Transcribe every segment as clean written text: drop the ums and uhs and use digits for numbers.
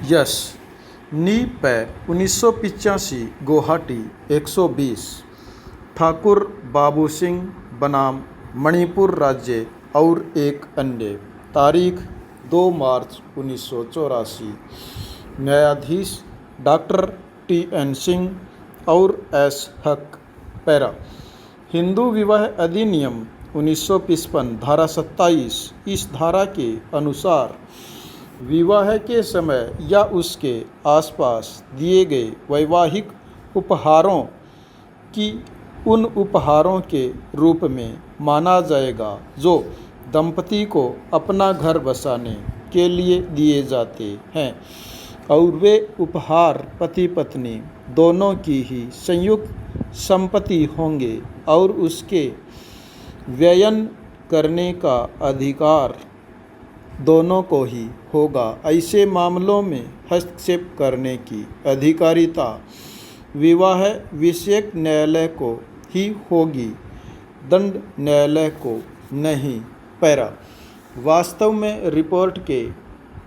यश नी पै 1985 गुवाहाटी 120 ठाकुर बाबू सिंह बनाम मणिपुर राज्य और एक अन्य तारीख 2 मार्च 1984 न्यायाधीश डॉक्टर TN सिंह और S हक पैरा हिंदू विवाह अधिनियम 1955 धारा 27 इस धारा के अनुसार विवाह के समय या उसके आसपास दिए गए वैवाहिक उपहारों की उन उपहारों के रूप में माना जाएगा जो दंपति को अपना घर बसाने के लिए दिए जाते हैं और वे उपहार पति पत्नी दोनों की ही संयुक्त संपत्ति होंगे और उसके व्ययन करने का अधिकार दोनों को ही होगा। ऐसे मामलों में हस्तक्षेप करने की अधिकारिता विवाह विषयक न्यायालय को ही होगी, दंड न्यायालय को नहीं। पैरा वास्तव में रिपोर्ट के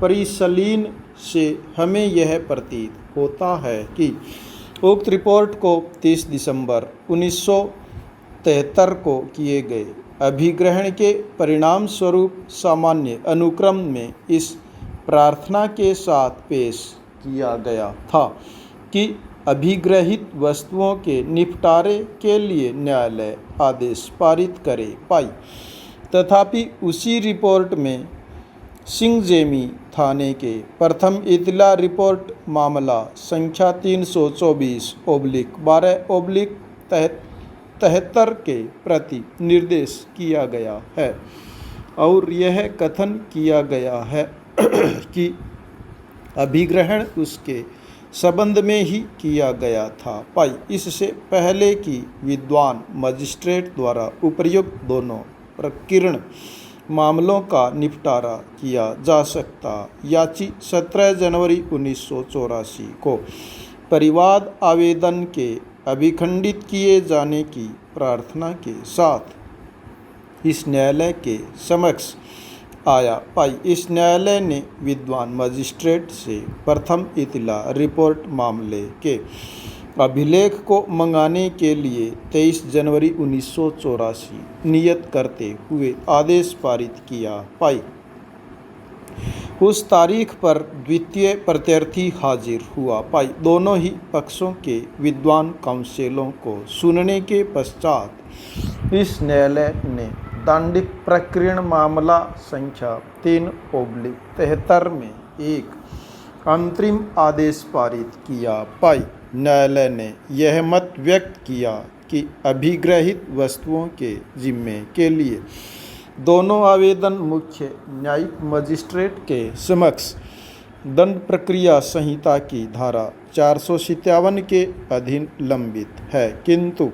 परिशीलन से हमें यह प्रतीत होता है कि उक्त रिपोर्ट को 30 दिसंबर 1973 को किए गए अभिग्रहण के परिणाम स्वरूप सामान्य अनुक्रम में इस प्रार्थना के साथ पेश किया गया था कि अभिग्रहित वस्तुओं के निपटारे के लिए न्यायालय आदेश पारित करे पाई। तथापि उसी रिपोर्ट में सिंगजेमी थाने के प्रथम इतला रिपोर्ट मामला संख्या 324/12/73 के प्रति निर्देश किया गया है और यह कथन किया गया है कि अभिग्रहण उसके संबंध में ही किया गया था पाई। इससे पहले कि विद्वान मजिस्ट्रेट द्वारा उपर्युक्त दोनों प्रकीर्ण मामलों का निपटारा किया जा सकता, याची 17 जनवरी 1984 को परिवाद आवेदन के अभिखंडित किए जाने की प्रार्थना के साथ इस न्यायालय के समक्ष आया पाई। इस न्यायालय ने विद्वान मजिस्ट्रेट से प्रथम इतला रिपोर्ट मामले के अभिलेख को मंगाने के लिए 23 जनवरी 1984 नियत करते हुए आदेश पारित किया पाई। उस तारीख पर द्वितीय प्रत्यर्थी हाजिर हुआ पाई। दोनों ही पक्षों के विद्वान काउंसिलों को सुनने के पश्चात इस न्यायालय ने दंडिक प्रकरण मामला संख्या 3/73 में एक अंतरिम आदेश पारित किया पाई। न्यायालय ने यह मत व्यक्त किया कि अभिग्रहित वस्तुओं के जिम्मे के लिए दोनों आवेदन मुख्य न्यायिक मजिस्ट्रेट के समक्ष दंड प्रक्रिया संहिता की धारा 457 के अधीन लंबित है, किंतु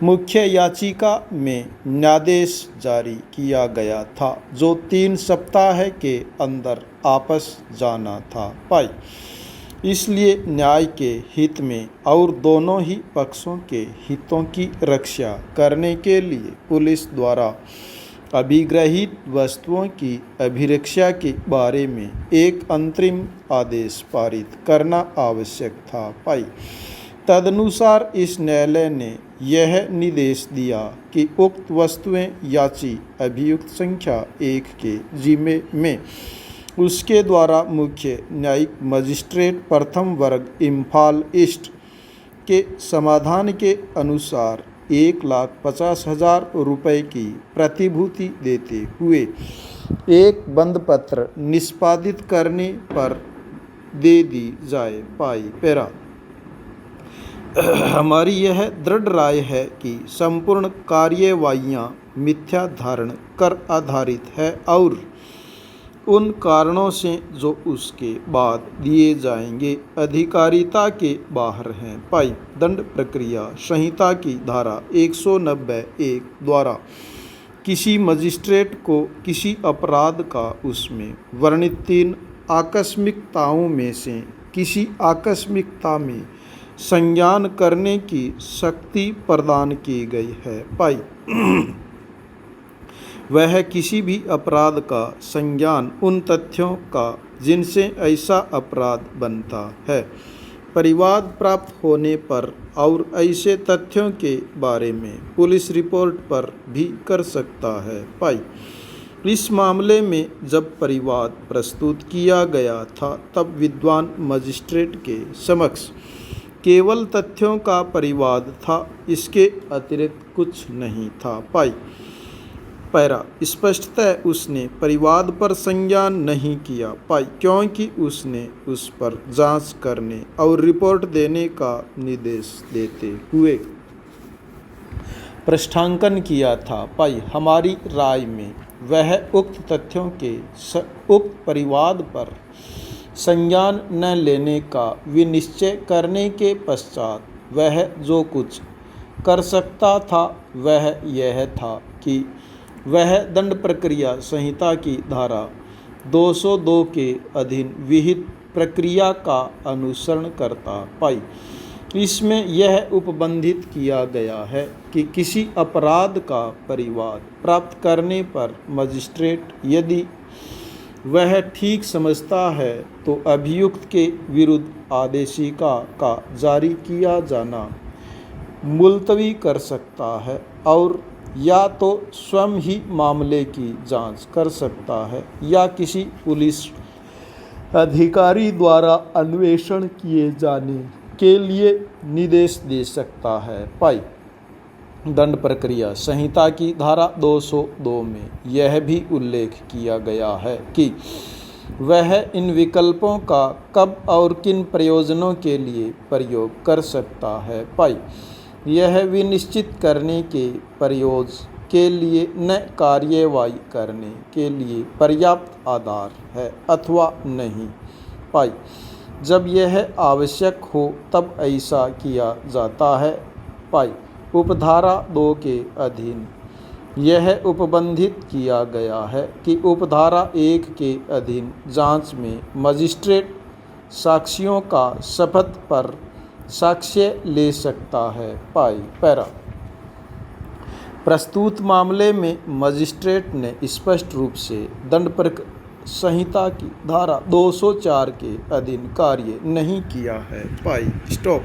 मुख्य याचिका में न्यायादेश जारी किया गया था जो 3 सप्ताह के अंदर आपस जाना था पाई। इसलिए न्याय के हित में और दोनों ही पक्षों के हितों की रक्षा करने के लिए पुलिस द्वारा अभिग्रहित वस्तुओं की अभिरक्षा के बारे में एक अंतरिम आदेश पारित करना आवश्यक था पाई। तदनुसार इस न्यायालय ने यह निर्देश दिया कि उक्त वस्तुएं याची अभियुक्त संख्या 1 के जिम्मे में उसके द्वारा मुख्य न्यायिक मजिस्ट्रेट प्रथम वर्ग इम्फाल ईस्ट के समाधान के अनुसार 1,50,000 रुपये की प्रतिभूति देते हुए एक बंद पत्र निष्पादित करने पर दे दी जाए पाई। पैरा हमारी यह दृढ़ राय है कि संपूर्ण कार्यवाहियाँ मिथ्या धारण कर आधारित है और उन कारणों से जो उसके बाद दिए जाएंगे अधिकारिता के बाहर हैं पाई। दंड प्रक्रिया संहिता की धारा 190(1) द्वारा किसी मजिस्ट्रेट को किसी अपराध का उसमें वर्णित 3 आकस्मिकताओं में से किसी आकस्मिकता में संज्ञान करने की शक्ति प्रदान की गई है पाई। वह किसी भी अपराध का संज्ञान उन तथ्यों का जिनसे ऐसा अपराध बनता है परिवाद प्राप्त होने पर और ऐसे तथ्यों के बारे में पुलिस रिपोर्ट पर भी कर सकता है। पाई इस मामले में जब परिवाद प्रस्तुत किया गया था तब विद्वान मजिस्ट्रेट के समक्ष केवल तथ्यों का परिवाद था, इसके अतिरिक्त कुछ नहीं था। पाई पैरा स्पष्टतः उसने परिवाद पर संज्ञान नहीं किया। पाई क्योंकि उसने उस पर जांच करने और रिपोर्ट देने का निर्देश देते हुए पृष्ठांकन किया था। पाई हमारी राय में वह उक्त तथ्यों के उक्त परिवाद पर संज्ञान न लेने का विनिश्चय करने के पश्चात वह जो कुछ कर सकता था वह यह था कि वह दंड प्रक्रिया संहिता की धारा 202 के अधीन विहित प्रक्रिया का अनुसरण करता। पाई इसमें यह उपबंधित किया गया है कि किसी अपराध का परिवाद प्राप्त करने पर मजिस्ट्रेट यदि वह ठीक समझता है तो अभियुक्त के विरुद्ध आदेशिका का जारी किया जाना मुलतवी कर सकता है और या तो स्वयं ही मामले की जांच कर सकता है या किसी पुलिस अधिकारी द्वारा अन्वेषण किए जाने के लिए निर्देश दे सकता है। पाई दंड प्रक्रिया संहिता की धारा 202 में यह भी उल्लेख किया गया है कि वह इन विकल्पों का कब और किन प्रयोजनों के लिए प्रयोग कर सकता है। पाई यह विनिश्चित करने के प्रयोजन के लिए न कार्यवाही करने के लिए पर्याप्त आधार है अथवा नहीं। पाई जब यह आवश्यक हो तब ऐसा किया जाता है। पाई उपधारा 2 के अधीन यह उपबंधित किया गया है कि उपधारा 1 के अधीन जांच में मजिस्ट्रेट साक्षियों का शपथ पर साक्ष्य ले सकता है। पाई पैरा प्रस्तुत मामले में मजिस्ट्रेट ने स्पष्ट रूप से दंड प्रक्रिया संहिता की धारा 204 के अधीन कार्य नहीं किया है। पाई स्टॉप।